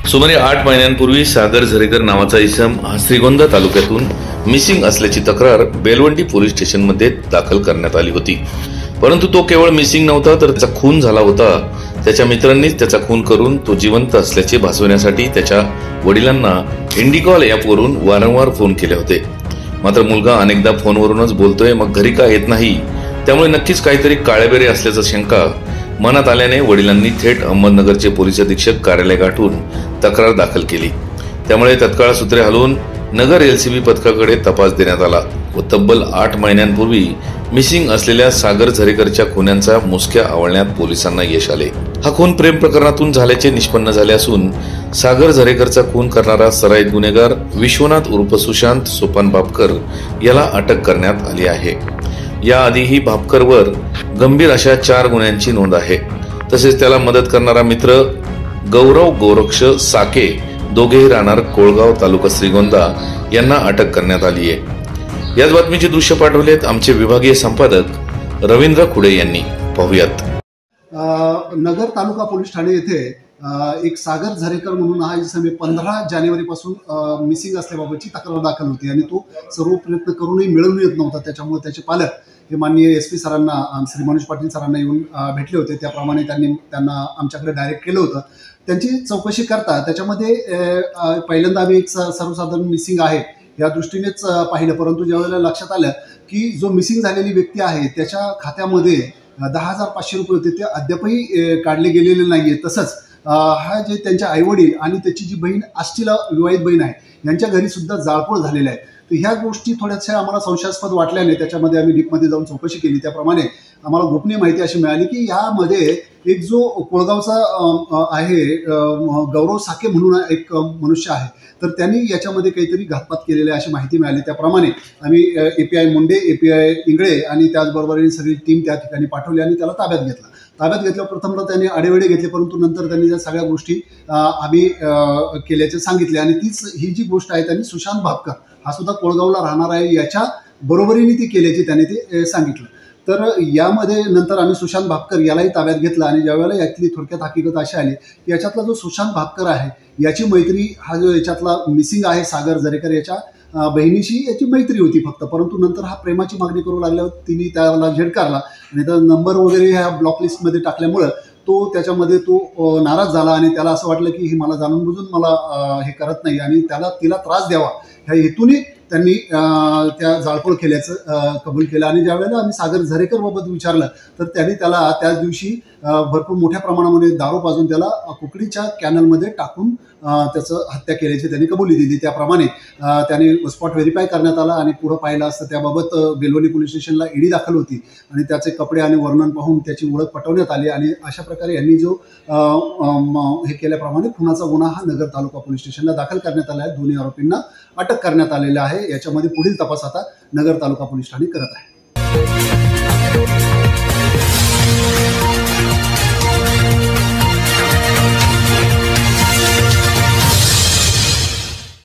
सुमारे 8 महिन्यांपूर्वी सागर झरेकर नावाचा इसम हा श्रीगोंदा तालुक्यातून मिसिंग असल्याची तक्रार बेलवंडी पोलीस स्टेशनमध्ये दाखल करण्यात आली होती। परंतु तो केवळ मिसिंग नव्हता तर त्याचा खून झाला होता। त्याच्या मित्रांनीच त्याचा खून करून तो जिवंत असल्याचे भासवण्यासाठी त्याच्या वडिलांना इंडिकॉल ॲपवरून वारंवार फोन केले होते। मात्र मुलगा अनेकदा फोनवरूनच बोलतोय, मग घरी का येत नाही, त्यामुळे नक्कीच काहीतरी काळेबेरे असल्याची शंका मनात आल्याने वडिलांनी थेट अहमदनगरचे पोलीस अधीक्षक कार्यालय गाठून तक्रार दाखल केली। त्यामुळे तत्काळ सूत्रे हलवून नगर एलसीबी पथकाकडे तपास देण्यात आला व तब्बल 8 महिन्यांपूर्वी मिसिंग असलेल्या सागर झरेकरच्या खुन्यांचा मुसक्या आवळण्यात पोलिसांना यश आले। हा खून प्रेम प्रकरणातून झाल्याचे निष्पन्न झाले असून सागर झरेकरचा खून करणारा सराईत गुन्हेगार विश्वनाथ उर्फ सुशांत सोपान भापकर याला अटक करण्यात आली आहे। याआधीही भापकरवर गंभीर अशा 4 गुन्ह्यांची नोंद आहे। तसेच त्याला मदत करणारा मित्र गौरव गोरक्ष साके दोघेही राहणार कोळगाव तालुका श्रीगोंदा यांना अटक करण्यात आली आहे। याच बातमीचे दृश्य पाठवलेत आमचे विभागीय संपादक रवींद्र खुडे यांनी। पाहूयात। नगर तालुका पोलीस ठाणे येथे एक सागर झरेकर म्हणून हा इसम 15 जानेवारी पासून मिसिंग असल्याबाबतची तक्रार दाखल होती आणि तो सर्व प्रयत्न करूनही मिळवून येत नव्हता। त्याच्यामुळे त्याचे पालक हे माननीय एसपी सरांना श्री मनोज पाटील सरांना येऊन भेटले होते। त्याप्रमाणे त्यांना आमच्याकडे डायरेक्ट केलं होतं। त्यांची चौकशी करता त्याच्यामध्ये पहिल्यांदा आम्ही एक सर्वसाधारण मिसिंग आहे या दृष्टीनेच पाहिलं, परंतु ज्यावेळेला लक्षात आलं की जो मिसिंग झालेली व्यक्ती आहे त्याच्या खात्यामध्ये 10,500 रुपये होते ते अद्यापही काढले गेलेले नाहीये। तसंच हा जे त्यांच्या आईवडील आणि त्याची जी बहीण आष्टीला विवाहित बहीण आहे यांच्या घरी सुद्धा जाळपोळ झालेला आहे। तर ह्या गोष्टी थोड्याशा आम्हाला संशयास्पद वाटल्याने त्याच्यामध्ये आम्ही डीपमध्ये जाऊन चौकशी केली। त्याप्रमाणे आम्हाला गोपनीय माहिती अशी मिळाली की यामध्ये एक जो कोळगावचा आहे गौरव साके म्हणून एक मनुष्य आहे, तर त्यांनी याच्यामध्ये काहीतरी घातपात केलेला आहे अशी माहिती मिळाली। त्याप्रमाणे आम्ही API मुंडे, API इंगळे आणि त्याचबरोबर सगळी टीम त्या ठिकाणी पाठवली आणि त्याला ताब्यात घेतलं। ताब्यात घेतल्यावर प्रथमतः त्यांनी आडेवेडे घेतले, परंतु नंतर त्यांनी त्या सगळ्या गोष्टी आम्ही केल्याचे सांगितले आणि तीच ही जी गोष्ट आहे त्यांनी सुशांत भापकर हा सुद्धा कोळगावला राहणार आहे याच्या बरोबरीने ती केल्याचे त्यांनी ते सांगितलं। तर यामध्ये नंतर आम्ही सुशांत भापकर यालाही ताब्यात घेतलं आणि ज्यावेळेला यातली थोडक्यात हकीकत अशी आली की याच्यातला जो सुशांत भापकर आहे याची मैत्री हा जो याच्यातला मिसिंग आहे सागर झरेकर याच्या बहिणीशी याची मैत्री होती फक्त, परंतु नंतर हा प्रेमाची मागणी करू लागल्यावर तिने त्याला झेडकारला आणि त्याचा नंबर वगैरे ह्या ब्लॉक लिस्टमध्ये टाकल्यामुळं तो त्याच्यामध्ये तो नाराज झाला आणि त्याला असं वाटलं की ही मला जाणून बुजून मला हे करत नाही आणि तिला त्रास द्यावा ह्या हेतूने त्यांनी त्या जाळपोळ केल्याचं कबूल केलं। आणि ज्यावेळेला आम्ही सागर झरेकर बाबत विचारलं तर त्यांनी त्याला त्याच दिवशी भरपूर मोठ्या प्रमाणामध्ये दारू पाजून त्याला कुकडीच्या कॅनलमध्ये टाकून त्याचं हत्या केल्याची त्यांनी कबुली दिली। त्याप्रमाणे त्याने स्पॉट व्हेरीफाय करण्यात आला आणि पुढं पाहिलं असतं त्याबाबत बेलवली पोलीस स्टेशनला ईडी दाखल होती आणि त्याचे कपडे आणि वर्णन पाहून त्याची ओळख पटवण्यात आली आणि अशा प्रकारे यांनी जो हे केल्याप्रमाणे खुनाचा गुन्हा हा नगर तालुका पोलीस स्टेशनला दाखल करण्यात आला आहे। दोन्ही आरोपींना अटक करण्यात आलेला आहे। याच्यामध्ये पुढील तपास आता नगर तालुका पोलीस ठाणे करत आहे।